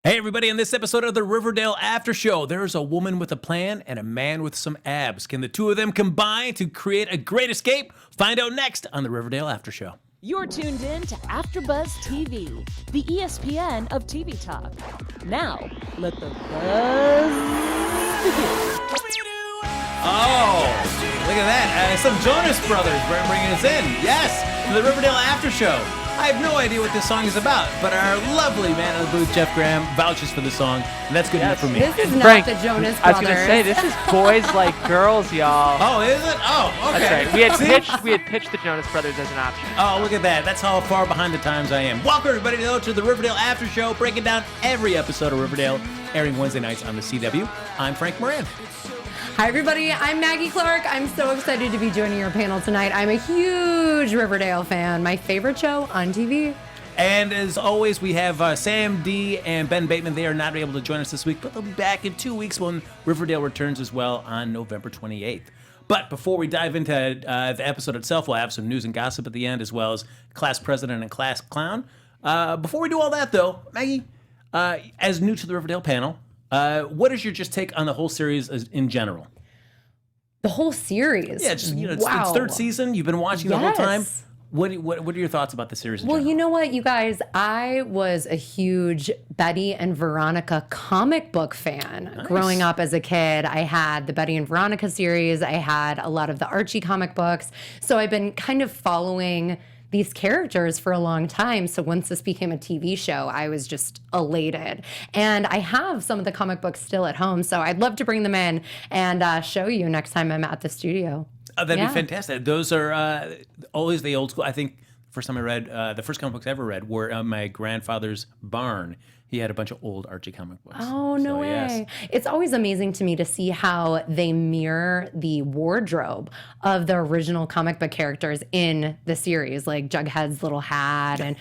Hey everybody, in this episode of the Riverdale After Show, there's a woman with a plan and a man with some abs. Can the two of them combine to create a great escape? Find out next on the Riverdale After Show. You're tuned in to AfterBuzz TV, the ESPN of TV talk. Now, let the buzz begin. Oh, look at that. Some Jonas Brothers bringing us in. Yes, to the Riverdale After Show. I have no idea what this song is about, but our lovely man in the booth, Jeff Graham, vouches for the song, and that's good enough for me. This is not Frank, the Jonas Brothers. I was going to say, this is Boys Like Girls, y'all. Oh, is it? Oh, okay. That's right. We had pitched the Jonas Brothers as an option. Oh, look at that. That's how far behind the times I am. Welcome, everybody, to the Riverdale After Show, breaking down every episode of Riverdale, airing Wednesday nights on the CW. I'm Frank Moran. Hi, everybody. I'm Maggie Clark. I'm so excited to be joining your panel tonight. I'm a huge Riverdale fan. My favorite show on TV. And as always, we have Sam D and Ben Bateman. They are not able to join us this week, but they'll be back in 2 weeks when Riverdale returns as well on November 28th. But before we dive into the episode itself, we'll have some news and gossip at the end, as well as class president and class clown. Before we do all that, though, Maggie, as new to the Riverdale panel, what is your just take on the whole series in general? The whole series? Yeah, just, it's third season. You've been watching the whole time. What are your thoughts about the series in general? You know what, you guys? I was a huge Betty and Veronica comic book fan. Nice. Growing up as a kid, I had the Betty and Veronica series. I had a lot of the Archie comic books. So I've been kind of following these characters for a long time. So once this became a TV show, I was just elated. And I have some of the comic books still at home. So I'd love to bring them in and show you next time I'm at the studio. Oh, that'd be fantastic. Those are always the old school. I think the first time I read, the first comic books I ever read were my grandfather's barn. He had a bunch of old Archie comic books. Oh, no way. Yes. It's always amazing to me to see how they mirror the wardrobe of the original comic book characters in the series, like Jughead's little hat and,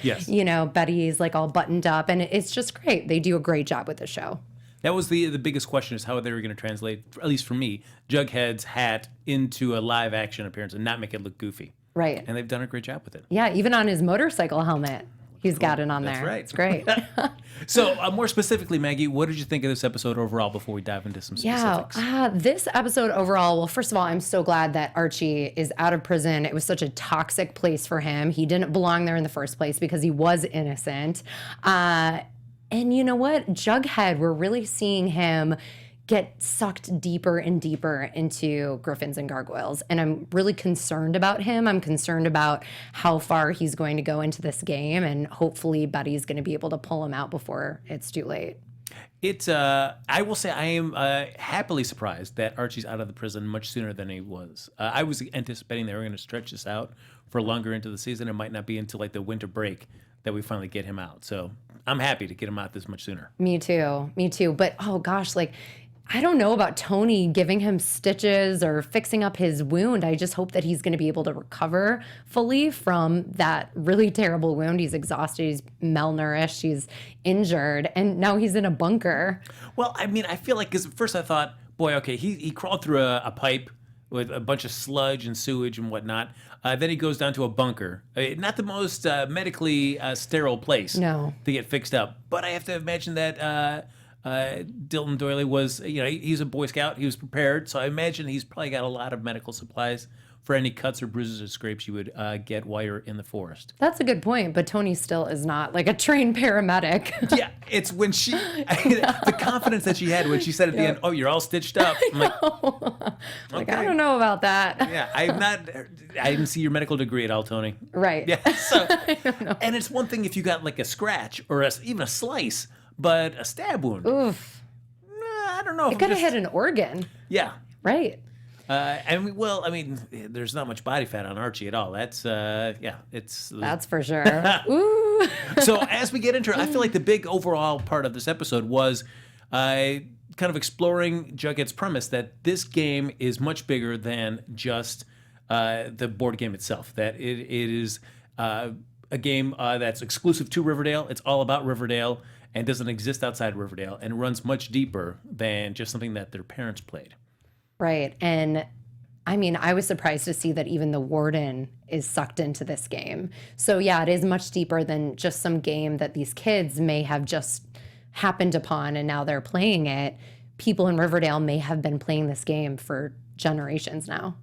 Betty's like all buttoned up. And it's just great. They do a great job with the show. That was the biggest question, is how they were going to translate, at least for me, Jughead's hat into a live action appearance and not make it look goofy. Right. And they've done a great job with it. Yeah, even on his motorcycle helmet. He's got it on there. That's right. It's great. So, more specifically, Maggie, what did you think of this episode overall before we dive into some specifics? This episode overall, well, first of all, I'm so glad that Archie is out of prison. It was such a toxic place for him. He didn't belong there in the first place because he was innocent. And you know what? Jughead, we're really seeing him get sucked deeper and deeper into Griffins and Gargoyles. And I'm really concerned about him. I'm concerned about how far he's going to go into this game. And hopefully Betty's going to be able to pull him out before it's too late. I will say I am happily surprised that Archie's out of the prison much sooner than he was. I was anticipating they were going to stretch this out for longer into the season. It might not be until like the winter break that we finally get him out. So I'm happy to get him out this much sooner. Me too. But oh gosh, I don't know about Tony giving him stitches or fixing up his wound. I just hope that he's going to be able to recover fully from that really terrible wound. He's exhausted, he's malnourished, he's injured, and now he's in a bunker. Well, I mean, I feel like, because at first I thought, boy, okay, he crawled through a pipe with a bunch of sludge and sewage and whatnot. Then he goes down to a bunker. Not the most medically sterile place to get fixed up. But I have to imagine that Dilton Doily was, he's a Boy Scout. He was prepared. So I imagine he's probably got a lot of medical supplies for any cuts or bruises or scrapes you would get while you're in the forest. That's a good point, but Tony still is not like a trained paramedic. Yeah, it's when the confidence that she had when she said at the end, "Oh, you're all stitched up." I'm like, okay. I don't know about that. Yeah, I didn't see your medical degree at all, Tony. Right. Yeah, so, and it's one thing if you got like a scratch or even a slice, but a stab wound. Oof. I don't know. It could have hit an organ. Yeah. Right. There's not much body fat on Archie at all. That's That's for sure. Ooh. So as we get into it, I feel like the big overall part of this episode was kind of exploring Jughead's premise that this game is much bigger than just the board game itself. That it is a game that's exclusive to Riverdale. It's all about Riverdale and doesn't exist outside Riverdale and runs much deeper than just something that their parents played. Right. And I mean, I was surprised to see that even the Warden is sucked into this game. So yeah, it is much deeper than just some game that these kids may have just happened upon and now they're playing it, people in Riverdale may have been playing this game for generations now.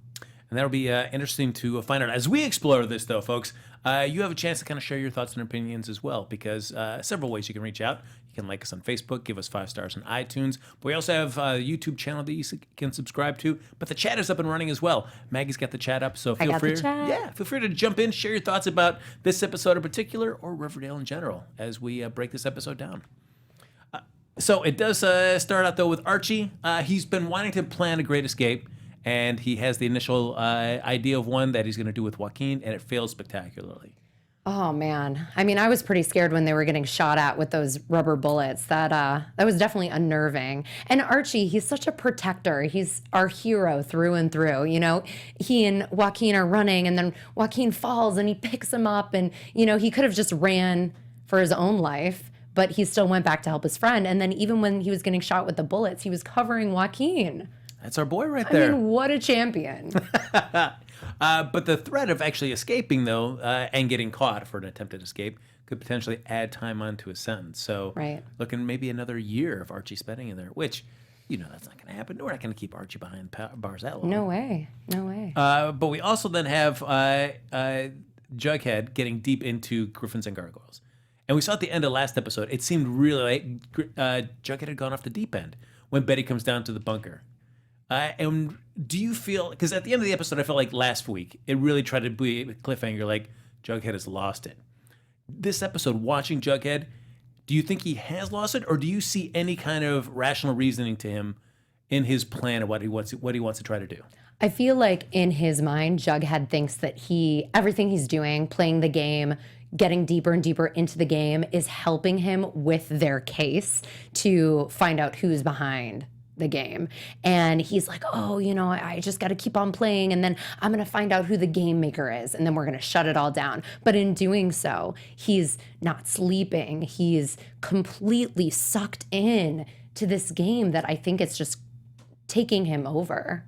And that'll be interesting to find out. As we explore this, though, folks, you have a chance to kind of share your thoughts and opinions as well, because several ways you can reach out. You can like us on Facebook, give us 5 stars on iTunes. But we also have a YouTube channel that you can subscribe to. But the chat is up and running as well. Maggie's got the chat up, so feel free. Feel free to jump in, share your thoughts about this episode in particular or Riverdale in general as we break this episode down. So it does start out, though, with Archie. He's been wanting to plan a great escape. And he has the initial idea of one that he's going to do with Joaquin, and it fails spectacularly. Oh, man. I mean, I was pretty scared when they were getting shot at with those rubber bullets. That was definitely unnerving. And Archie, he's such a protector. He's our hero through and through. You know, he and Joaquin are running, and then Joaquin falls, and he picks him up. And, you know, he could have just ran for his own life, but he still went back to help his friend. And then even when he was getting shot with the bullets, he was covering Joaquin. That's our boy right there. I mean, what a champion. But the threat of actually escaping, though, and getting caught for an attempted escape could potentially add time onto his sentence. So looking maybe another year of Archie spending in there, which, you know, that's not going to happen. We're not going to keep Archie behind bars that long. No way. No way. But we also then have Jughead getting deep into Griffins and Gargoyles. And we saw at the end of last episode, it seemed really like Jughead had gone off the deep end when Betty comes down to the bunker. And do you feel, because at the end of the episode, I felt like last week, it really tried to be a cliffhanger, like Jughead has lost it. This episode, watching Jughead, do you think he has lost it, or do you see any kind of rational reasoning to him in his plan of what he wants to try to do? I feel like in his mind, Jughead thinks that everything he's doing, playing the game, getting deeper and deeper into the game, is helping him with their case to find out who's behind the game. And he's like, oh, you know, I just got to keep on playing, and then I'm going to find out who the game maker is, and then we're going to shut it all down. But in doing so, he's not sleeping. He's completely sucked in to this game that I think it's just taking him over.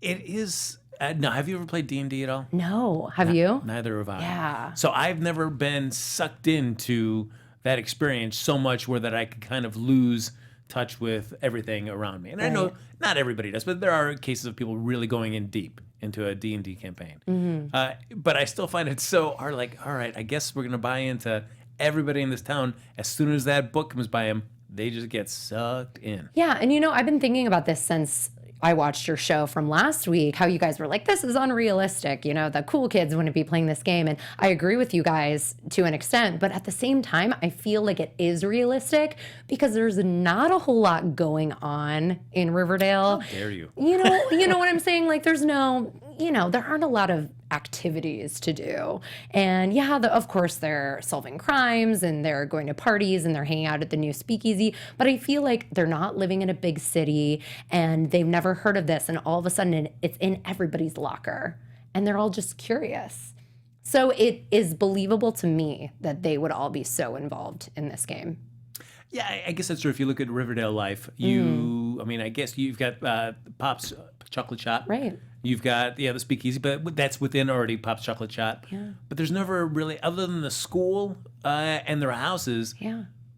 It is. No, have you ever played D&D at all? No. Have you? Neither have I. Yeah. So I've never been sucked into that experience so much where that I could kind of lose touch with everything around me. And I know not everybody does, but there are cases of people really going in deep into a D&D campaign. But I still find it so hard, like, all right, I guess we're going to buy into everybody in this town. As soon as that book comes by them, they just get sucked in. Yeah, and you know, I've been thinking about this since I watched your show from last week, how you guys were like, this is unrealistic. You know, the cool kids wouldn't be playing this game. And I agree with you guys to an extent. But at the same time, I feel like it is realistic because there's not a whole lot going on in Riverdale. How dare you? You know what I'm saying? Like there's no, you know, there aren't a lot of activities to do. And yeah, of course they're solving crimes and they're going to parties and they're hanging out at the new speakeasy. But I feel like they're not living in a big city and they've never heard of this. And all of a sudden it's in everybody's locker and they're all just curious. So it is believable to me that they would all be so involved in this game. Yeah, I guess that's true. If you look at Riverdale life, I mean, I guess you've got Pop's Chocolate Shop. Right. You've got, the speakeasy, but that's within already Pop's Chocolate Shop. Yeah. But there's never really, other than the school and their houses,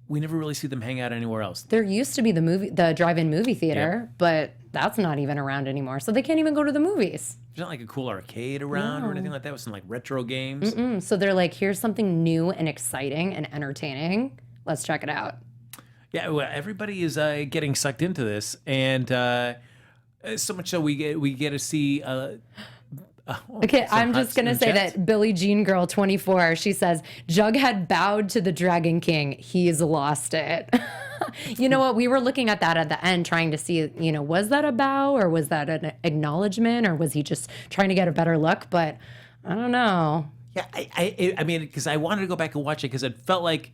we never really see them hang out anywhere else. There used to be the drive-in movie theater, but that's not even around anymore. So they can't even go to the movies. There's not like a cool arcade around or anything like that with some like retro games. So they're like, here's something new and exciting and entertaining. Let's check it out. Yeah, well, everybody is getting sucked into this, and so much so we get to see. Okay, I'm just gonna say that Billie Jean Girl 24. She says Jughead bowed to the Dragon King. He's lost it. You know what? We were looking at that at the end, trying to see, you know, was that a bow or was that an acknowledgement or was he just trying to get a better look? But I don't know. Yeah, I mean, because I wanted to go back and watch it because it felt like.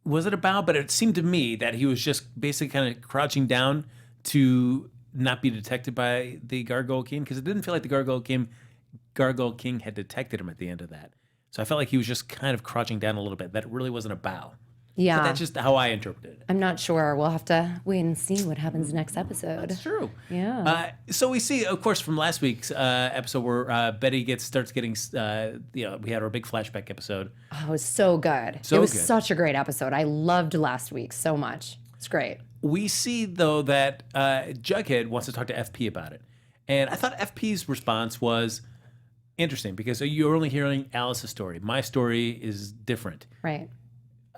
Was it a bow? But it seemed to me that he was just basically kind of crouching down to not be detected by the Gargoyle King, because it didn't feel like the Gargoyle King had detected him at the end of that. So I felt like he was just kind of crouching down a little bit. That really wasn't a bow. Yeah. But that's just how I interpreted it. I'm not sure. We'll have to wait and see what happens next episode. That's true. Yeah. So we see, of course, from last week's episode where Betty starts getting, we had our big flashback episode. Oh, it was so good. So it was good. such a great episode. I loved last week so much. It's great. We see, though, that Jughead wants to talk to FP about it. And I thought FP's response was interesting because you're only hearing Alice's story. My story is different. Right.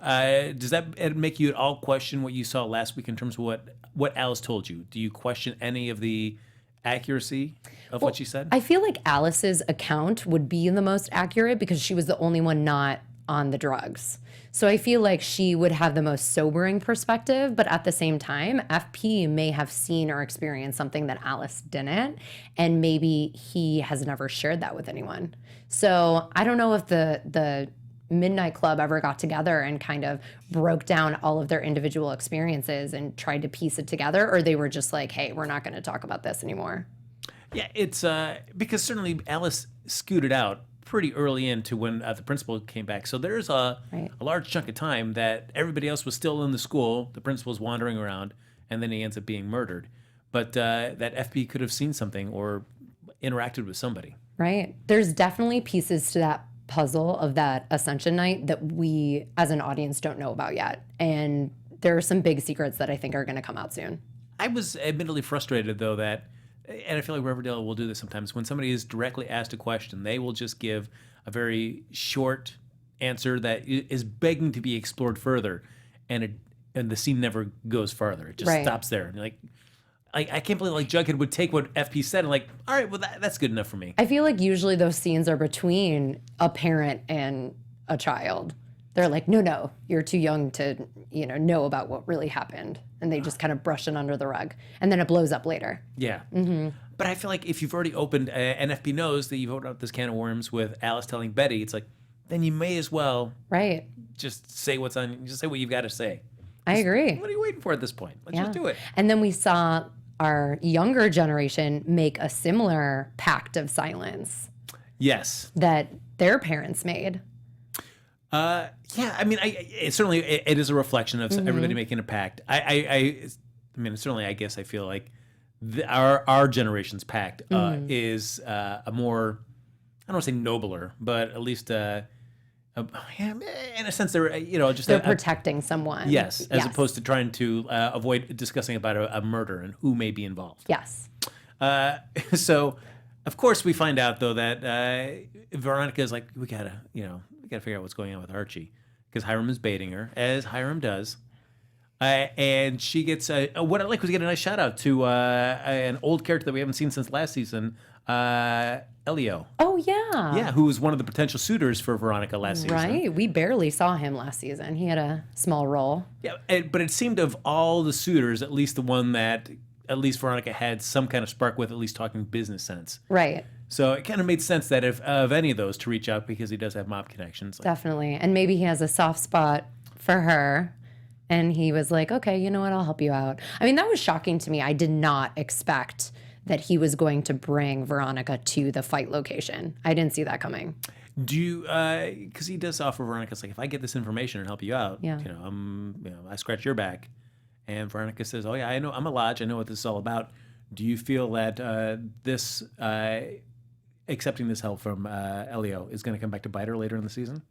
Does that make you at all question what you saw last week in terms of what Alice told you? Do you question any of the accuracy of what she said? I feel like Alice's account would be the most accurate because she was the only one not on the drugs. So I feel like she would have the most sobering perspective, but at the same time, FP may have seen or experienced something that Alice didn't, and maybe he has never shared that with anyone. So I don't know if the Midnight Club ever got together and kind of broke down all of their individual experiences and tried to piece it together, or they were just like, hey, we're not going to talk about this anymore. Yeah, it's because certainly Alice scooted out pretty early into when the principal came back. So there's a large chunk of time that everybody else was still in the school. The principal's wandering around, and then he ends up being murdered. But that FP could have seen something or interacted with somebody. Right. There's definitely pieces to that puzzle of that Ascension night that we as an audience don't know about yet. And there are some big secrets that I think are going to come out soon. I was admittedly frustrated, though, that, and I feel like Riverdale will do this sometimes, when somebody is directly asked a question, they will just give a very short answer that is begging to be explored further, and the scene never goes farther. It just stops there. And you're like, I can't believe like Jughead would take what FP said and like, all right, well that's good enough for me. I feel like usually those scenes are between a parent and a child. They're like, no, you're too young to, know about what really happened. And they just kind of brush it under the rug. And then it blows up later. Yeah. Mm-hmm. But I feel like if you've already opened, and FP knows that you've opened up this can of worms with Alice telling Betty, it's like, then you may as well just say just say what you've got to say. I agree. What are you waiting for at this point? Let's just do it. And then we saw our younger generation make a similar pact of silence. Yes. That their parents made. Yeah, I mean, it certainly is a reflection of everybody making a pact. I mean, certainly, I guess I feel like our generation's pact is a more, I don't want to say nobler, but at least in a sense, they're they're protecting someone. Yes, as opposed to trying to avoid discussing about a murder and who may be involved. Yes. So, of course, we find out though that Veronica is like, we gotta figure out what's going on with Archie, because Hiram is baiting her, as Hiram does. And she gets what I like was get a nice shout out to an old character that we haven't seen since last season, Elio. Oh yeah. Yeah, who was one of the potential suitors for Veronica last season. Right. We barely saw him last season. He had a small role. Yeah, but it seemed of all the suitors, at least the one that at least Veronica had some kind of spark with, at least talking business sense. Right. So it kind of made sense that if of any of those to reach out, because he does have mob connections. Definitely. And maybe he has a soft spot for her. And he was like, okay, you know what? I'll help you out. I mean, that was shocking to me. I did not expect that he was going to bring Veronica to the fight location. I didn't see that coming. Do you, because he does offer Veronica, it's like, if I get this information and help you out, I scratch your back. And Veronica says, oh yeah, I know, I'm a lodge. I know what this is all about. Do you feel that accepting this help from Elio is going to come back to bite her later in the season?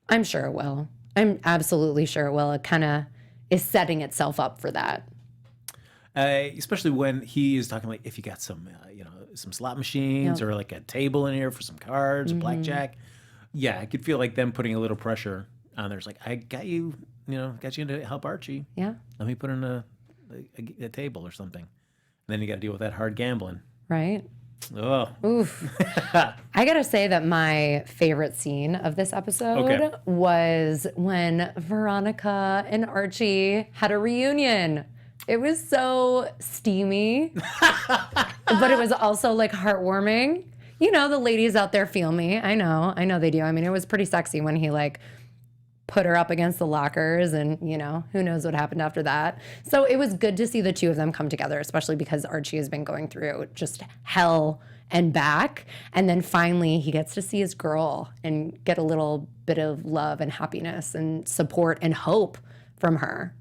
I'm sure it will. I'm absolutely sure it will. It kind of is setting itself up for that. Especially when he is talking like, if you got some, some slot machines or like a table in here for some cards or blackjack. Yeah, I could feel like them putting a little pressure on there. It's like, I got you, got you to help Archie. Yeah. Let me put in a table or something. And then you got to deal with that hard gambling. Right. Oh. Oof. I gotta say that my favorite scene of this episode was when Veronica and Archie had a reunion. It was so steamy, but it was also like heartwarming. The ladies out there feel me. I know they do. I mean, it was pretty sexy when he like put her up against the lockers and, who knows what happened after that. So it was good to see the two of them come together, especially because Archie has been going through just hell and back. And then finally he gets to see his girl and get a little bit of love and happiness and support and hope from her.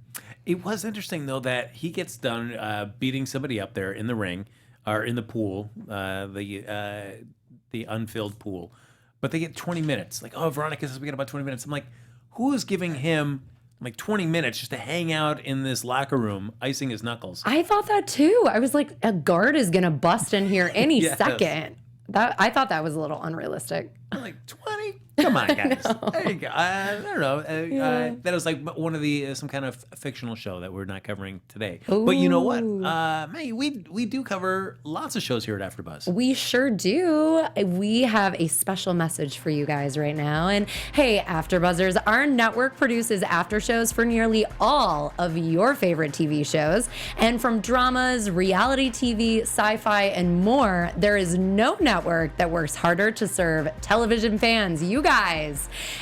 It was interesting, though, that he gets done beating somebody up there in the ring or in the pool, the unfilled pool. But they get 20 minutes. Like, oh, Veronica says we get about 20 minutes. I'm like, who is giving him like 20 minutes just to hang out in this locker room, icing his knuckles? I thought that too. I was like, a guard is going to bust in here any Yes. second. I thought that was a little unrealistic. I'm like, 20? Come on, guys. There you go. I don't know. That was like one of the some kind of fictional show that we're not covering today. Ooh. But you know what? Maggie, we do cover lots of shows here at AfterBuzz. We sure do. We have a special message for you guys right now. And hey, AfterBuzzers, our network produces after shows for nearly all of your favorite TV shows. And from dramas, reality TV, sci-fi, and more, there is no network that works harder to serve television fans, you guys.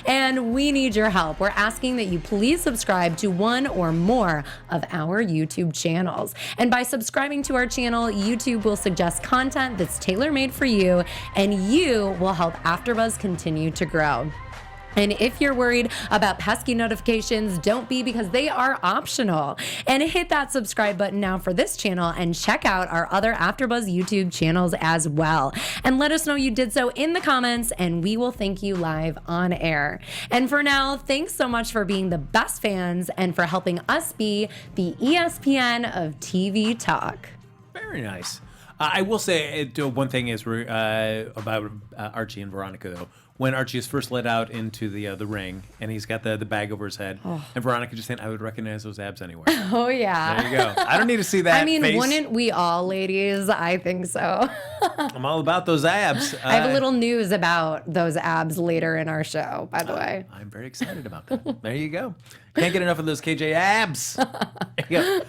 And we need your help. We're asking that you please subscribe to one or more of our YouTube channels. And by subscribing to our channel, YouTube will suggest content that's tailor-made for you, and you will help AfterBuzz continue to grow. And if you're worried about pesky notifications, don't be, because they are optional. And hit that subscribe button now for this channel and check out our other AfterBuzz YouTube channels as well. And let us know you did so in the comments, and we will thank you live on air. And for now, thanks so much for being the best fans and for helping us be the ESPN of TV talk. Very nice. I will say one thing is about Archie and Veronica, though. When Archie is first let out into the ring, and he's got the bag over his head, and Veronica just saying, "I would recognize those abs anywhere." Oh, yeah. There you go. I don't need to see that. I mean, face. wouldn't we all, ladies? I think so. I'm all about those abs. I have a little news about those abs later in our show, by the way. I'm very excited about that. There you go. Can't get enough of those KJ abs. There you go.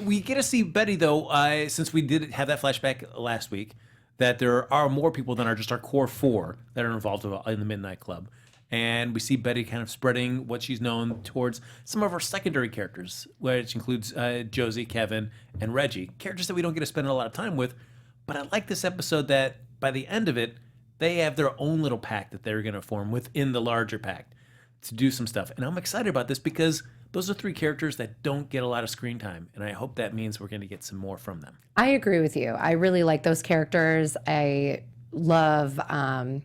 We get to see Betty, though, since we did have that flashback last week, that there are more people than just our core four that are involved in the Midnight Club. And we see Betty kind of spreading what she's known towards some of our secondary characters, which includes Josie, Keven, and Reggie. Characters that we don't get to spend a lot of time with. But I like this episode that by the end of it, they have their own little pact that they're going to form within the larger pact to do some stuff. And I'm excited about this because those are three characters that don't get a lot of screen time. And I hope that means we're going to get some more from them. I agree with you. I really like those characters. I love, I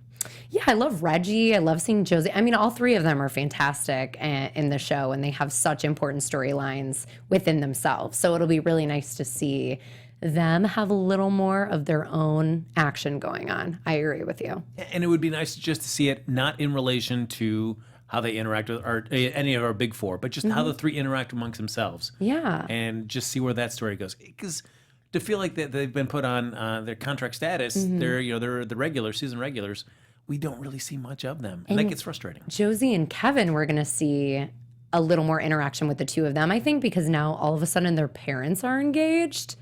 love Reggie. I love seeing Josie. I mean, all three of them are fantastic in the show, and they have such important storylines within themselves. So it'll be really nice to see them have a little more of their own action going on. I agree with you. And it would be nice just to see it not in relation to how they interact with any of our big four, but just how the three interact amongst themselves. Yeah. And just see where that story goes. Because to feel like that they've been put on their contract status, they're the season regulars, we don't really see much of them. And that gets frustrating. Josie and Keven, we're going to see a little more interaction with the two of them, I think, because now all of a sudden their parents are engaged.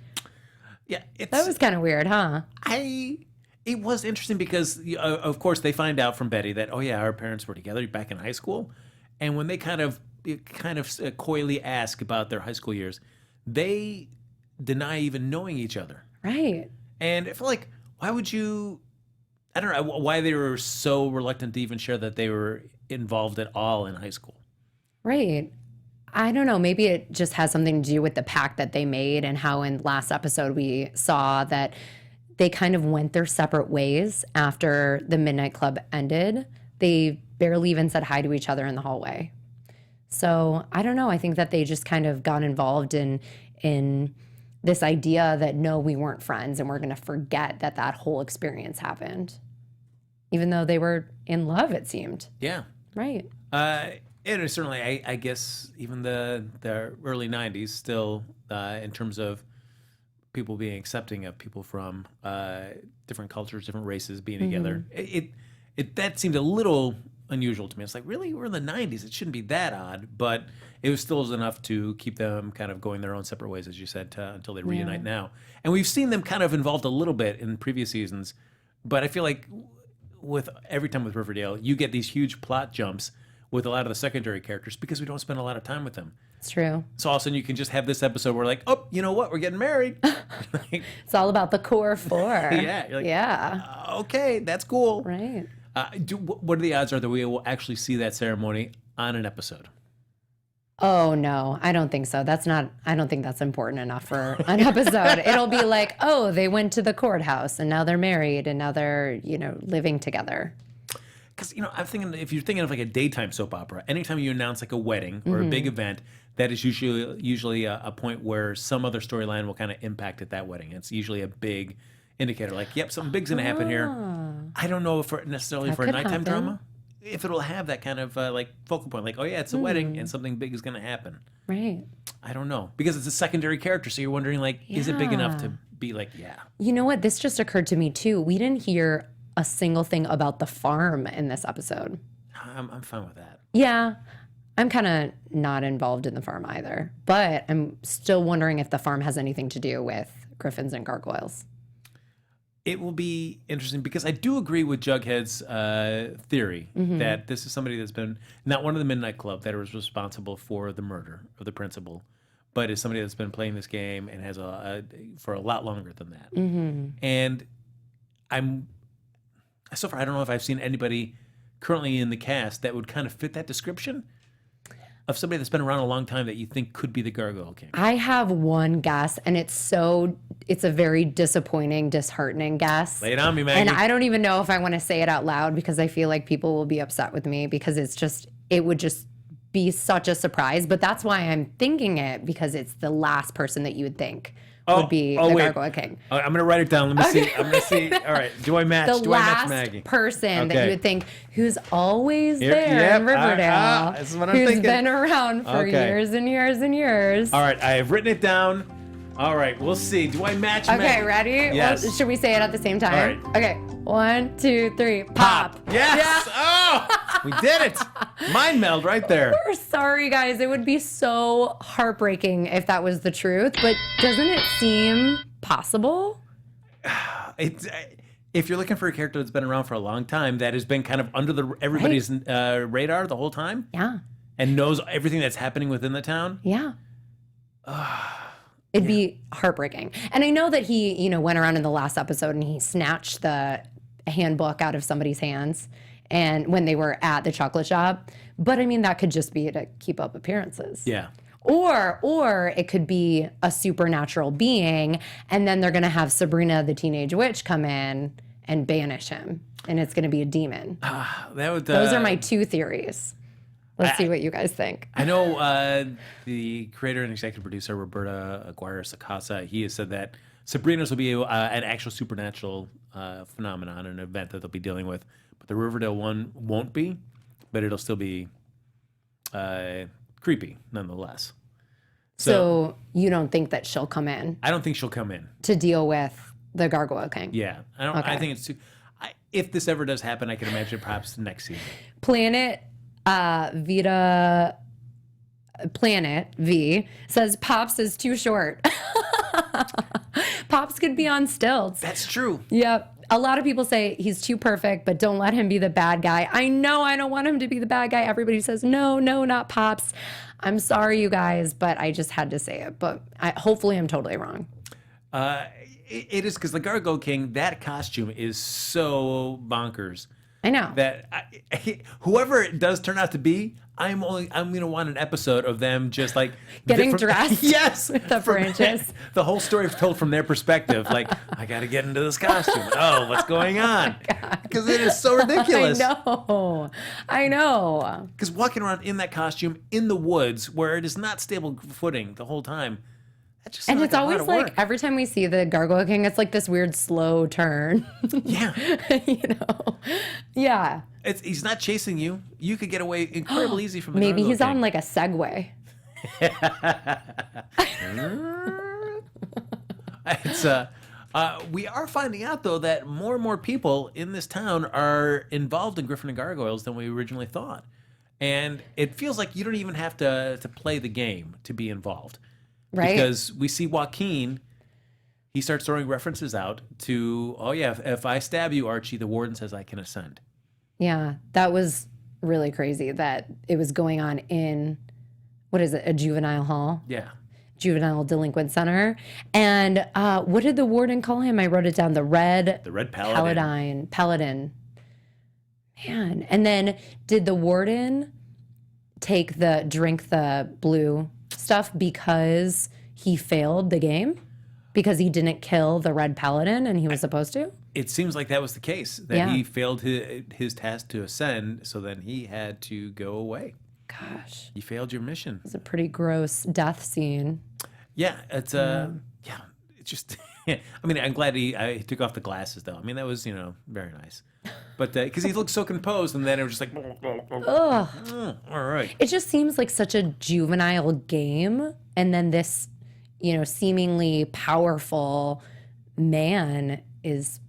Yeah. That was kind of weird, huh? It was interesting because, of course, they find out from Betty that, oh, yeah, our parents were together back in high school. And when they kind of coyly ask about their high school years, they deny even knowing each other. Right. And I feel like, why would you, I don't know why they were so reluctant to even share that they were involved at all in high school. Right. I don't know. Maybe it just has something to do with the pact that they made, and how in last episode we saw that they kind of went their separate ways after the Midnight Club ended. They barely even said hi to each other in the hallway. So I don't know. I think that they just kind of got involved in this idea that, no, we weren't friends, and we're going to forget that whole experience happened, even though they were in love, it seemed. Yeah. Right. And certainly, I guess even the early 90s still, in terms of people being accepting of people from different cultures, different races being together, that seemed a little unusual to me. It's like, really? We're in the 90s. It shouldn't be that odd. But it was still enough to keep them kind of going their own separate ways, as you said, until they reunite now. And we've seen them kind of involved a little bit in previous seasons. But I feel like every time with Riverdale, you get these huge plot jumps with a lot of the secondary characters because we don't spend a lot of time with them. It's true. So all of a sudden you can just have this episode where like, oh, you know what? We're getting married. It's all about the core four. Yeah. You're like, yeah. Okay, that's cool. Right. What are the odds are that we will actually see that ceremony on an episode? Oh no, I don't think so. I don't think that's important enough for an episode. It'll be like, oh, they went to the courthouse and now they're married and now they're, living together. Because, I'm thinking, if you're thinking of like a daytime soap opera, anytime you announce like a wedding or a big event, that is usually a point where some other storyline will kind of impact at that wedding. It's usually a big indicator, like, yep, something big's going to happen here. I don't know if necessarily for a nighttime drama, if it'll have that kind of like focal point, like, oh yeah, it's a wedding and something big is going to happen. Right. I don't know, because it's a secondary character, so you're wondering, like, is it big enough to be like, yeah. You know what? This just occurred to me too. We didn't hear a single thing about the farm in this episode. I'm fine with that. Yeah. I'm kind of not involved in the farm either, but I'm still wondering if the farm has anything to do with griffins and gargoyles. It will be interesting because I do agree with Jughead's theory that this is somebody that's been not one of the Midnight Club that was responsible for the murder of the principal, but is somebody that's been playing this game and has for a lot longer than that. And so far I don't know if I've seen anybody currently in the cast that would kind of fit that description of somebody that's been around a long time that you think could be the Gargoyle King. I have one guess, and it's a very disappointing, disheartening guess. Lay it on me, Maggie. And I don't even know if I want to say it out loud because I feel like people will be upset with me because it would just be such a surprise. But that's why I'm thinking it, because it's the last person that you would think would be the Gargoyle King. I'm going to write it down. Let me see. I'm going to see. All right. Do I match? The Do I match last Maggie? person that you would think who's always there Yep, in Riverdale, this is what I'm who's thinking. been around for years and years and years. All right. I have written it down. All right. We'll see. Do I match Maggie? Okay, ready? Yes. Well, should we say it at the same time? All right. Okay. 1, 2, 3. Pop. Yes. Oh, we did it. Mind meld right there. We're sorry, guys. It would be so heartbreaking if that was the truth, but doesn't it seem possible? If you're looking for a character that's been around for a long time, that has been kind of under everybody's radar the whole time, Yeah. and knows everything that's happening within the town. Yeah. It'd be heartbreaking. And I know that he, went around in the last episode and he snatched the handbook out of somebody's hands and when they were at the chocolate shop. But I mean, that could just be to keep up appearances. Yeah. Or it could be a supernatural being, and then they're going to have Sabrina the Teenage Witch come in and banish him, and it's going to be a demon. Those are my two theories. Let's see what you guys think. I know the creator and executive producer, Roberto Aguirre-Sacasa, he has said that Sabrina's will be an actual supernatural phenomenon, an event that they'll be dealing with. But the Riverdale one won't be, but it'll still be creepy nonetheless. So you don't think that she'll come in I don't think she'll come in to deal with the Gargoyle King? Yeah, I don't. Okay. I think it's too. If this ever does happen, I can imagine perhaps next season. Planet V says Pops is too short. Pops could be on stilts. That's true. Yep. A lot of people say he's too perfect, but don't let him be the bad guy. I know I don't want him to be the bad guy. Everybody says, no, not Pops. I'm sorry, you guys, but I just had to say it. But hopefully I'm totally wrong. It is, because the Gargoyle King, that costume is so bonkers. I know. That whoever it does turn out to be, I'm gonna want an episode of them just like getting dressed. Yes, with the branches. The whole story is told from their perspective. Like, I got to get into this costume. Oh, what's going on? Because it is so ridiculous. I know. Because walking around in that costume in the woods where it is not stable footing the whole time. And it's always like every time we see the Gargoyle King, it's like this weird slow turn. Yeah. Yeah. He's not chasing you. You could get away incredibly easy from the Maybe Gargoyle he's King. on like a Segway. We are finding out, though, that more and more people in this town are involved in Griffin and Gargoyles than we originally thought. And it feels like you don't even have to play the game to be involved. Right. Because we see Joaquin, he starts throwing references out to, oh yeah, if I stab you, Archie, the warden says I can ascend. Yeah, that was really crazy that it was going on in, what is it, a juvenile hall? Yeah. Juvenile Delinquent Center. And what did the warden call him? I wrote it down. The Red Paladin. Paladin. Man. And then did the warden drink the blue stuff because he failed the game? Because he didn't kill the Red Paladin and he was supposed to? It seems like that was the case, that he failed his task to ascend, so then he had to go away. Gosh. You failed your mission. It's a pretty gross death scene. Yeah, it's it's just. I mean, I'm glad he took off the glasses, though. I mean, that was very nice, but because he looked so composed, and then it was just like, Ugh. All right. It just seems like such a juvenile game, and then this, seemingly powerful man is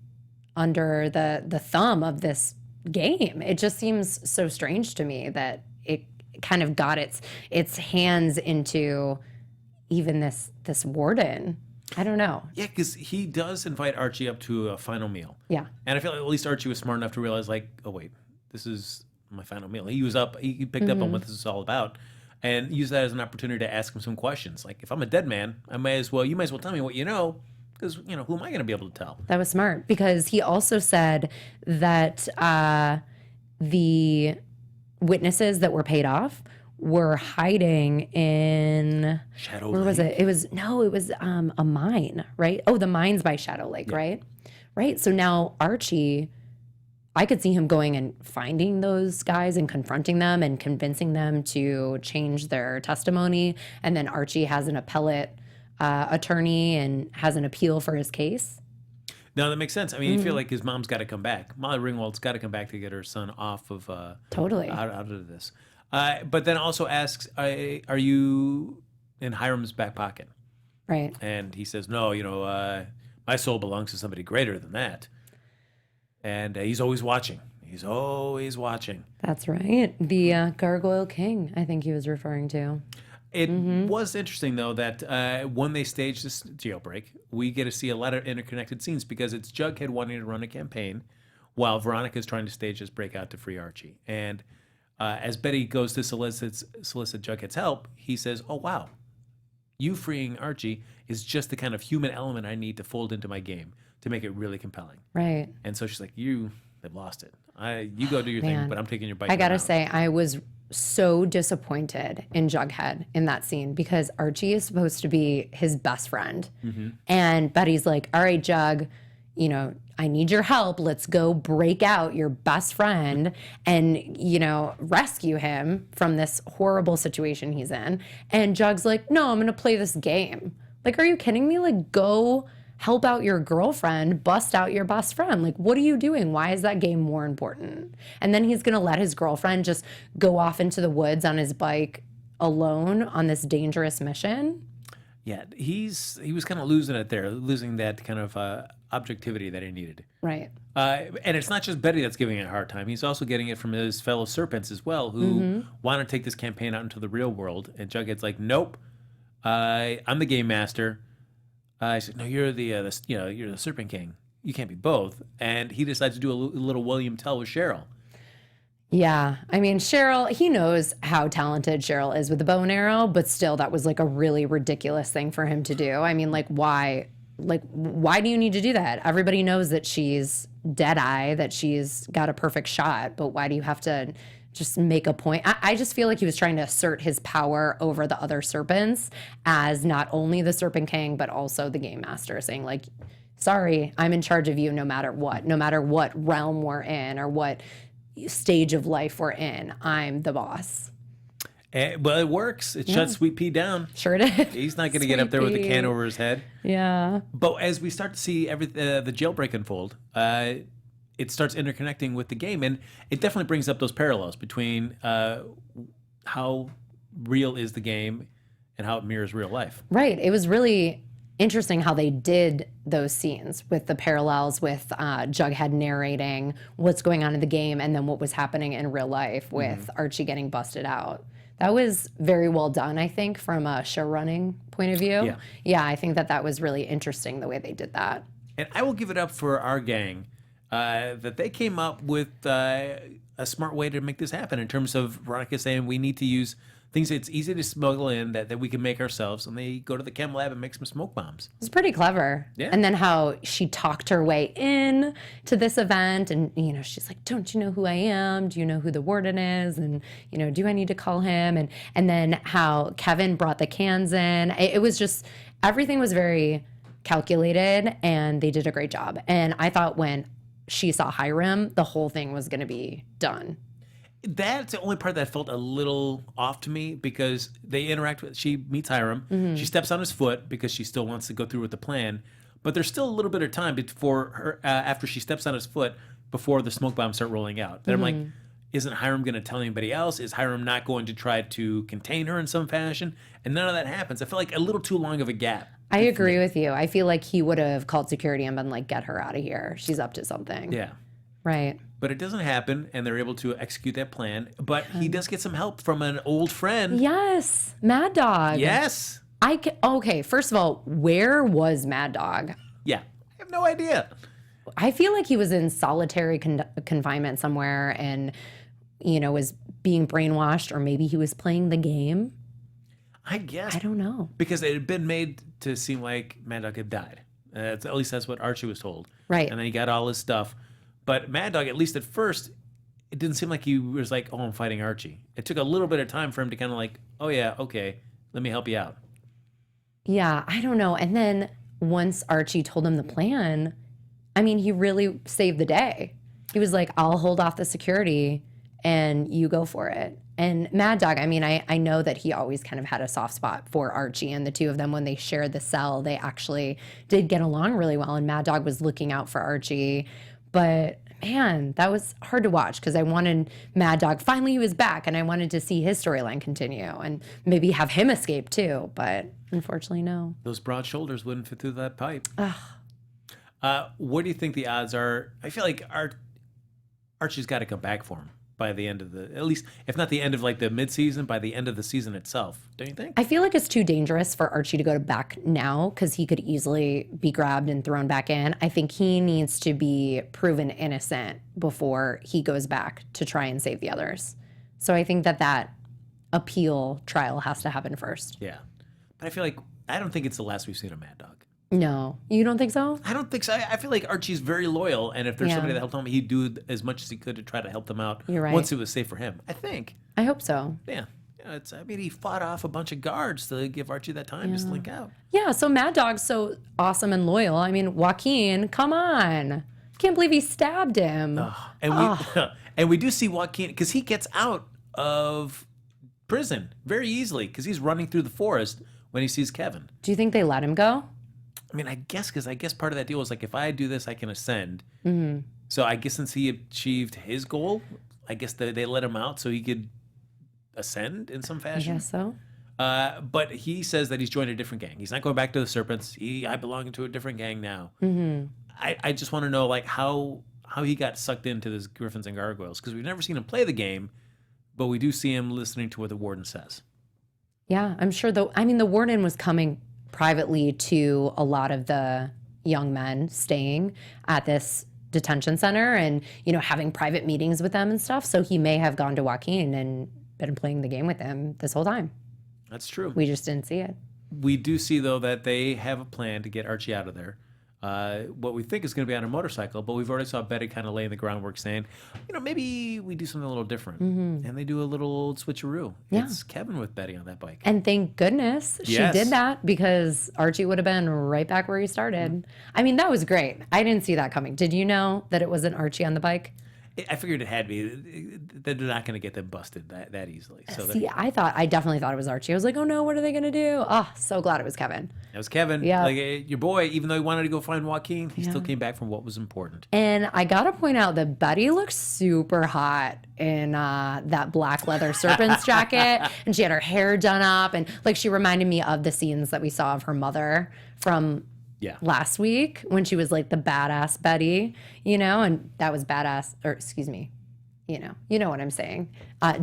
under the thumb of this game. It just seems so strange to me that it kind of got its hands into even this Warden. I don't know. Yeah, because he does invite Archie up to a final meal. Yeah. And I feel like at least Archie was smart enough to realize, like, oh, wait, this is my final meal. He picked up on what this is all about and used that as an opportunity to ask him some questions. Like, if I'm a dead man, you might as well tell me what you know, because, who am I going to be able to tell? That was smart, because he also said that the witnesses that were paid off were hiding in Shadow where Lake. was it? It was a mine, right? Oh, the mines by Shadow Lake, right? Right. So now Archie, I could see him going and finding those guys and confronting them and convincing them to change their testimony. And then Archie has an appellate attorney and has an appeal for his case. No, that makes sense. I mean, you feel like his mom's got to come back. Molly Ringwald's got to come back to get her son off of Totally out of this. But then also asks, are you in Hiram's back pocket? Right. And he says, no, my soul belongs to somebody greater than that. And he's always watching. He's always watching. That's right. The Gargoyle King, I think he was referring to. It was interesting, though, that when they stage this jailbreak, we get to see a lot of interconnected scenes, because it's Jughead wanting to run a campaign while Veronica is trying to stage this breakout to free Archie. And as Betty goes to solicit Jughead's help, he says, oh, wow, you freeing Archie is just the kind of human element I need to fold into my game to make it really compelling. Right. And so she's like, they've lost it. You go do your thing, but I'm taking your bike. I gotta say, I was so disappointed in Jughead in that scene, because Archie is supposed to be his best friend. And Betty's like, all right, Jug, I need your help. Let's go break out your best friend and, rescue him from this horrible situation he's in. And Jug's like, no, I'm going to play this game. Like, are you kidding me? Like, go help out your girlfriend, bust out your best friend. Like, what are you doing? Why is that game more important? And then he's going to let his girlfriend just go off into the woods on his bike alone on this dangerous mission. Yeah, he was kind of losing it there, losing that kind of objectivity that he needed. Right. And it's not just Betty that's giving it a hard time. He's also getting it from his fellow serpents as well, who want to take this campaign out into the real world. And Jughead's like, nope, I'm the game master. I said, no, you're the Serpent King. You can't be both. And he decides to do a little William Tell with Cheryl. Yeah. I mean, Cheryl, he knows how talented Cheryl is with the bow and arrow, but still, that was like a really ridiculous thing for him to do. I mean, why do you need to do that? Everybody knows that she's Deadeye, that she's got a perfect shot, but why do you have to just make a point? I just feel like he was trying to assert his power over the other serpents as not only the Serpent King, but also the Game Master, saying like, sorry, I'm in charge of you no matter what realm we're in or what stage of life we're in. I'm the boss. Well, it works. It shuts Sweet Pea down. Sure did. He's not going to get up there with a can over his head. Yeah. But as we start to see the jailbreak unfold, it starts interconnecting with the game, and it definitely brings up those parallels between how real is the game and how it mirrors real life. Right. It was really interesting how they did those scenes with the parallels with Jughead narrating what's going on in the game and then what was happening in real life with Archie getting busted out. That was very well done, I think, from a show running point of view. Yeah, I think that was really interesting the way they did that. And I will give it up for our gang that they came up with a smart way to make this happen in terms of Veronica saying we need to use things it's easy to smuggle in that we can make ourselves, and they go to the chem lab and make some smoke bombs. It's pretty clever. Yeah. And then how she talked her way in to this event, and she's like, "Don't you know who I am? Do you know who the warden is? And do I need to call him?" And then how Kevin brought the cans in. It was just, everything was very calculated, and they did a great job. And I thought when she saw Hiram, the whole thing was going to be done. That's the only part that felt a little off to me, because they interact with, she meets Hiram, she steps on his foot because she still wants to go through with the plan, but there's still a little bit of time before her, after she steps on his foot, before the smoke bombs start rolling out. Then I'm like, isn't Hiram going to tell anybody else? Is Hiram not going to try to contain her in some fashion? And none of that happens. I feel like a little too long of a gap. I agree with you. I feel like he would have called security and been like, "Get her out of here. She's up to something." Yeah. Right. But it doesn't happen, and they're able to execute that plan. But he does get some help from an old friend. Yes. Mad Dog. Yes. Okay, first of all, where was Mad Dog? Yeah. I have no idea. I feel like he was in solitary confinement somewhere and, was being brainwashed, or maybe he was playing the game. I guess. I don't know. Because it had been made to seem like Mad Dog had died. At least that's what Archie was told. Right. And then he got all his stuff. But Mad Dog, at least at first, it didn't seem like he was like, "Oh, I'm fighting Archie." It took a little bit of time for him to kind of like, "Oh yeah, okay, let me help you out." Yeah, I don't know. And then once Archie told him the plan, I mean, he really saved the day. He was like, "I'll hold off the security and you go for it." And Mad Dog, I mean, I know that he always kind of had a soft spot for Archie, and the two of them, when they shared the cell, they actually did get along really well, and Mad Dog was looking out for Archie. But man, that was hard to watch, because I wanted Mad Dog, finally he was back, and I wanted to see his storyline continue and maybe have him escape too, but unfortunately no. Those broad shoulders wouldn't fit through that pipe. What do you think the odds are? I feel like Archie's got to come back for him by the end of at least, if not the end of like the mid-season, by the end of the season itself, don't you think? I feel like it's too dangerous for Archie to go back now, because he could easily be grabbed and thrown back in. I think he needs to be proven innocent before he goes back to try and save the others. So I think that appeal trial has to happen first. Yeah. But I don't think it's the last we've seen of Mad Dog. No, you don't think so? I don't think so. I feel like Archie's very loyal, and if there's Yeah. somebody that helped him, he'd do as much as he could to try to help them out. You're right. Once it was safe for him, I think. I hope so. Yeah. I mean, he fought off a bunch of guards to give Archie that time to slink out. Yeah, so Mad Dog's so awesome and loyal. I mean, Joaquin, come on. Can't believe he stabbed him. And we do see Joaquin, because he gets out of prison very easily, because he's running through the forest when he sees Kevin. Do you think they let him go? I mean, I guess part of that deal was like, if I do this, I can ascend. Mm-hmm. So I guess since he achieved his goal, I guess they let him out so he could ascend in some I fashion. guess so. But he says that he's joined a different gang. He's not going back to the Serpents. I belong to a different gang now. Mm-hmm. I just want to know like how he got sucked into this Griffins and Gargoyles, because we've never seen him play the game, but we do see him listening to what the Warden says. Yeah, I'm sure the Warden was coming privately to a lot of the young men staying at this detention center and, having private meetings with them and stuff. So he may have gone to Joaquin and been playing the game with him this whole time. That's true. We just didn't see it. We do see, though, that they have a plan to get Archie out of there. What we think is going to be on a motorcycle, but we've already saw Betty kind of laying the groundwork saying, maybe we do something a little different. Mm-hmm. And they do a little old switcheroo. Yeah. It's Kevin with Betty on that bike. And thank goodness she did that, because Archie would have been right back where he started. Mm-hmm. I mean, that was great. I didn't see that coming. Did you know that it wasn't Archie on the bike? I figured it had to be. They're not going to get them busted that easily. So See, I definitely thought it was Archie. I was like, oh no, what are they going to do? Oh, so glad it was Kevin. It was Kevin. Yeah. Like your boy, even though he wanted to go find Joaquin, he still came back from what was important. And I got to point out that Betty looked super hot in that black leather serpent's jacket. And she had her hair done up. And like, she reminded me of the scenes that we saw of her mother from last week, when she was like the badass Betty, and that was badass, or excuse me, you know what I'm saying.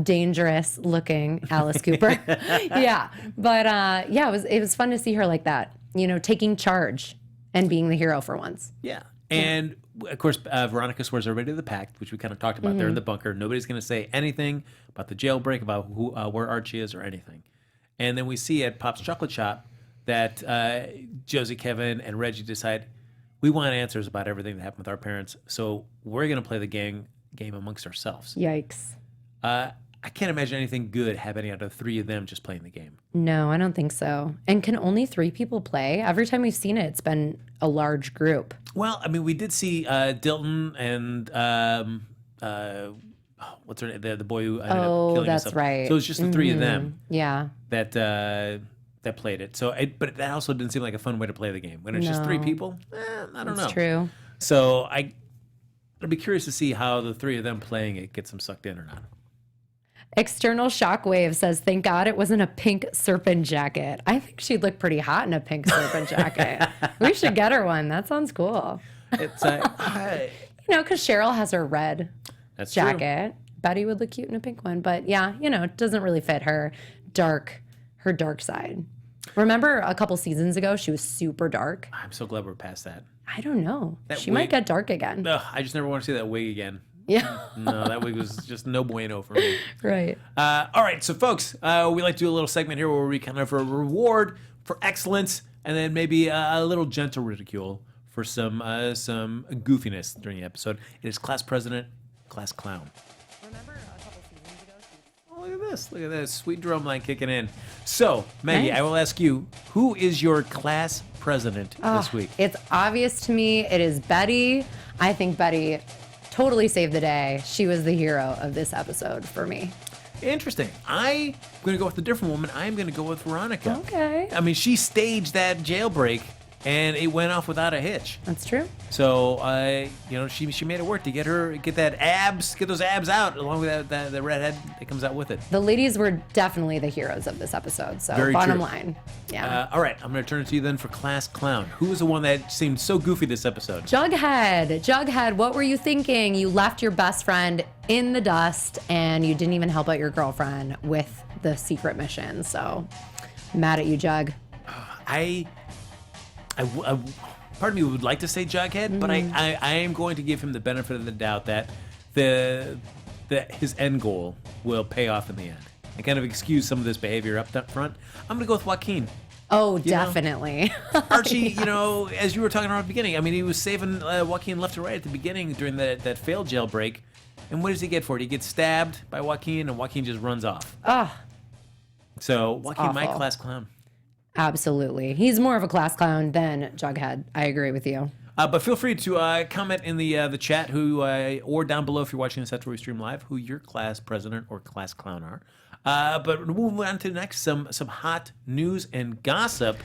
Dangerous looking Alice Cooper. Yeah. But it was fun to see her like that, taking charge and being the hero for once. Yeah. And of course, Veronica swears everybody to the pact, which we kind of talked about there in the bunker. Nobody's going to say anything about the jailbreak, about where Archie is or anything. And then we see at Pop's Chocolate Shop that Josie, Keven, and Reggie decide, we want answers about everything that happened with our parents, so we're going to play the game amongst ourselves. Yikes. I can't imagine anything good happening out of the three of them just playing the game. No, I don't think so. And can only 3 people play? Every time we've seen it, it's been a large group. Well, I mean, we did see Dilton and what's her name? The boy who ended up killing that's himself. right. So it's just the 3 of them Yeah. that played it. So, but that also didn't seem like a fun way to play the game. When it's just 3 people, I don't know. That's true. So I'd be curious to see how the 3 of them playing it gets them sucked in or not. External Shockwave says, thank God it wasn't a pink serpent jacket. I think she'd look pretty hot in a pink serpent jacket. We should get her one. That sounds cool. It's because Cheryl has her red that's jacket. True. Betty would look cute in a pink one. But yeah, it doesn't really fit her dark side. Remember a couple seasons ago, she was super dark? I'm so glad we're past that. I don't know. That She might wig- get dark again. Ugh, I just never want to see that wig again. Yeah. No, that wig was just no bueno for me. Right. All right, so folks, we like to do a little segment here where we kind of reward for excellence and then maybe a little gentle ridicule for some goofiness during the episode. It is Class President, Class Clown. Remember a couple seasons ago? Oh, look at this sweet drum line kicking in. So, Maggie, Nice. I will ask you, who is your Class President this week? It's obvious to me. It is Betty. I think Betty totally saved the day. She was the hero of this episode for me. Interesting. I'm going to go with a different woman. I'm going to go with Veronica. Okay. I mean, she staged that jailbreak, and it went off without a hitch. That's true. So, she made it work to get those abs out, along with the redhead that comes out with it. The ladies were definitely the heroes of this episode. So Very bottom true. line. Yeah. All right, I'm going to turn it to you then for Class Clown. Who was the one that seemed so goofy this episode? Jughead, what were you thinking? You left your best friend in the dust and you didn't even help out your girlfriend with the secret mission. So, mad at you, Jug. Part of me would like to say Jughead, but I am going to give him the benefit of the doubt that his end goal will pay off in the end. And kind of excuse some of this behavior up front. I'm going to go with Joaquin. Oh, definitely. Archie, as you were talking about at the beginning, I mean, he was saving Joaquin left and right at the beginning during that failed jailbreak. And what does he get for it? He gets stabbed by Joaquin, and Joaquin just runs off. Oh, So Joaquin, my awful. Class Clown. absolutely. He's more of a class clown than Jughead. I agree with you. But feel free to comment in the chat or down below if you're watching this after we stream live, who your class president or class clown are. But we'll move on to next, some hot news and gossip.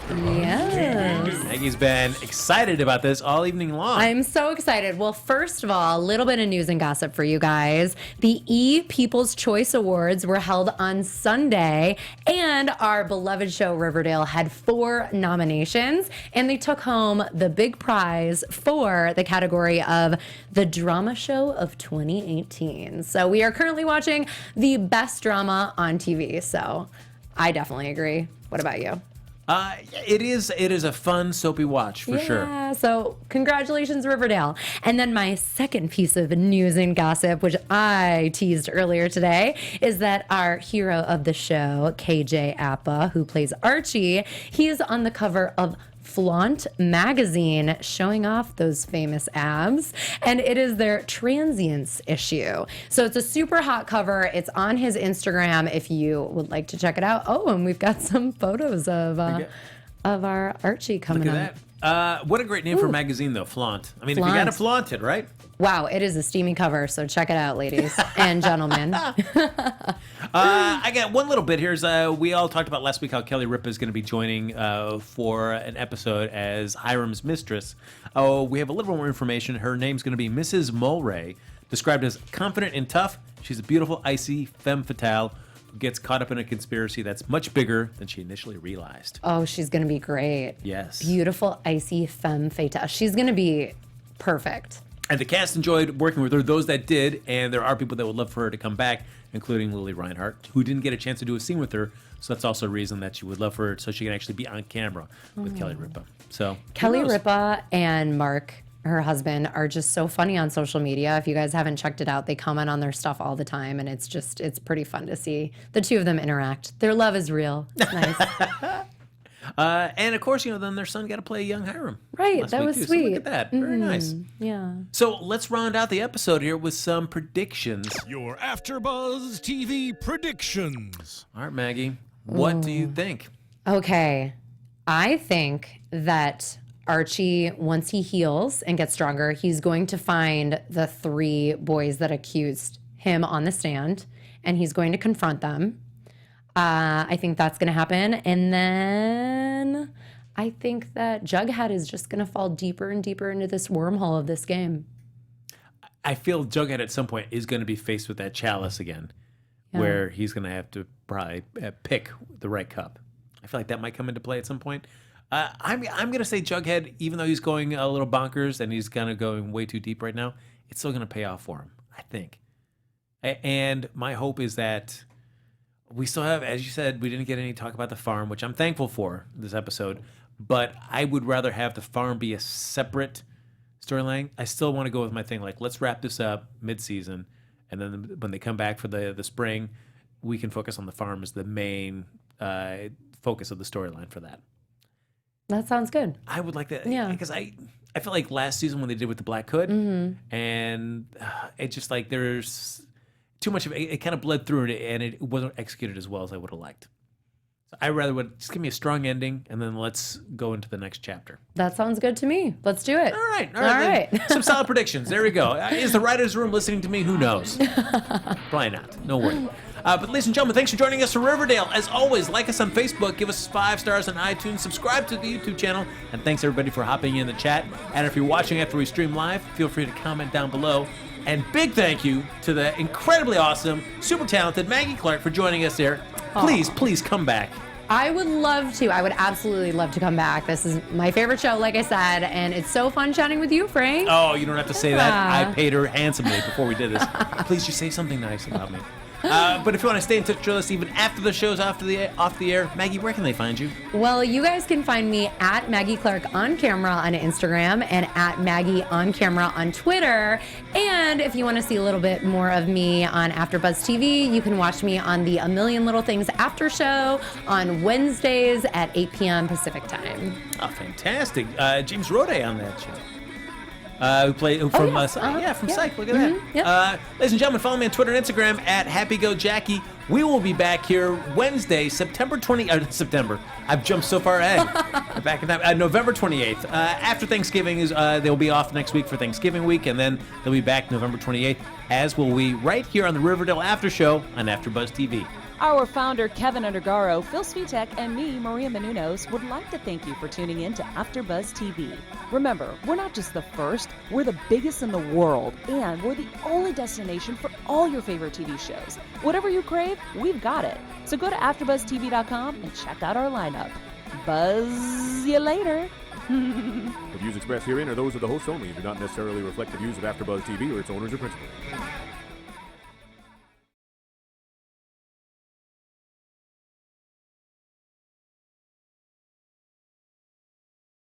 Yes. Maggie's been excited about this all evening long. I'm so excited. Well, first of all, a little bit of news and gossip for you guys. The People's Choice Awards were held on Sunday, and our beloved show Riverdale had 4 nominations, and they took home the big prize for the category of the drama show of 2018. So we are currently watching the best drama on TV. So I definitely agree. What about you? It is a fun soapy watch for sure. Yeah, so congratulations, Riverdale. And then my second piece of news and gossip, which I teased earlier today, is that our hero of the show, KJ Appa, who plays Archie, he is on the cover of Flaunt magazine, showing off those famous abs, and it is their transience issue. So it's a super hot cover. It's on his Instagram if you would like to check it out. Oh, and we've got some photos of our Archie coming Look up. at that. What a great name for a magazine, though, Flaunt. I mean, if you got to flaunt it, right? Wow, it is a steamy cover, so check it out, ladies and gentlemen. I got one little bit here. We all talked about last week how Kelly Ripa is going to be joining for an episode as Hiram's mistress. Oh, we have a little more information. Her name's going to be Mrs. Mulray, described as confident and tough. She's a beautiful, icy femme fatale who gets caught up in a conspiracy that's much bigger than she initially realized. Oh, she's going to be great. Yes. Beautiful, icy femme fatale. She's going to be perfect. And the cast enjoyed working with her, those that did, and there are people that would love for her to come back, including Lily Reinhart, who didn't get a chance to do a scene with her. So that's also a reason that she would love her, so she can actually be on camera with Kelly Ripa. So Kelly Ripa and Mark, her husband, are just so funny on social media. If you guys haven't checked it out, they comment on their stuff all the time, and it's pretty fun to see the two of them interact. Their love is real. It's nice. And of course, then their son got to play young Hiram. Right, that was too. sweet. So look at that. Very nice. Yeah. So let's round out the episode here with some predictions. Your AfterBuzz TV predictions. All right, Maggie, what do you think? Okay. I think that Archie, once he heals and gets stronger, he's going to find the 3 boys that accused him on the stand, and he's going to confront them. I think that's going to happen. And then I think that Jughead is just going to fall deeper and deeper into this wormhole of this game. I feel Jughead at some point is going to be faced with that chalice again, where he's going to have to probably pick the right cup. I feel like that might come into play at some point. I'm going to say Jughead, even though he's going a little bonkers and he's kind of going way too deep right now, it's still going to pay off for him, I think. And my hope is that we still have, as you said, we didn't get any talk about the farm, which I'm thankful for this episode, but I would rather have the farm be a separate storyline. I still want to go with my thing, like, let's wrap this up mid-season, and then when they come back for the spring, we can focus on the farm as the main focus of the storyline for that. That sounds good. I would like that. Yeah. Because I feel like last season when they did with the Black Hood, and it just like there's too much of it. It kind of bled through it, and it wasn't executed as well as I would have liked. So I rather would just give me a strong ending, and then let's go into the next chapter. That sounds good to me. Let's do it. All right. Some solid predictions. There we go. Is the writer's room listening to me? Who knows? Probably not. No worry. But ladies and gentlemen, thanks for joining us for Riverdale. As always, like us on Facebook, give us 5 stars on iTunes, subscribe to the YouTube channel, and thanks everybody for hopping in the chat. And if you're watching after we stream live, feel free to comment down below. And big thank you to the incredibly awesome, super talented Maggie Clark for joining us there. Please come back. I would love to. I would absolutely love to come back. This is my favorite show, like I said, and it's so fun chatting with you, Frank. Oh, you don't have to say that. I paid her handsomely before we did this. Please just say something nice about me. But if you want to stay in touch with us even after the show's off the air, Maggie, where can they find you? Well, you guys can find me at Maggie Clark on camera on Instagram and at Maggie on camera on Twitter. And if you want to see a little bit more of me on AfterBuzz TV, you can watch me on the A Million Little Things After Show on Wednesdays at 8 p.m. Pacific time. Oh, fantastic. James Rode on that show. Who from Psych. Look at that. Yep. Ladies and gentlemen, follow me on Twitter and Instagram at HappyGoJackie. We will be back here Wednesday, September. I've jumped so far ahead. Back in that November 28th. After Thanksgiving they'll be off next week for Thanksgiving week, and then they'll be back November 28th, as will we, right here on the Riverdale After Show on AfterBuzz TV. Our founder, Keven Undergaro, Phil Svitek, and me, Maria Menounos, would like to thank you for tuning in to AfterBuzz TV. Remember, we're not just the first, we're the biggest in the world, and we're the only destination for all your favorite TV shows. Whatever you crave, we've got it. So go to AfterBuzzTV.com and check out our lineup. Buzz you later. The views expressed herein are those of the hosts only and do not necessarily reflect the views of AfterBuzz TV or its owners or principals.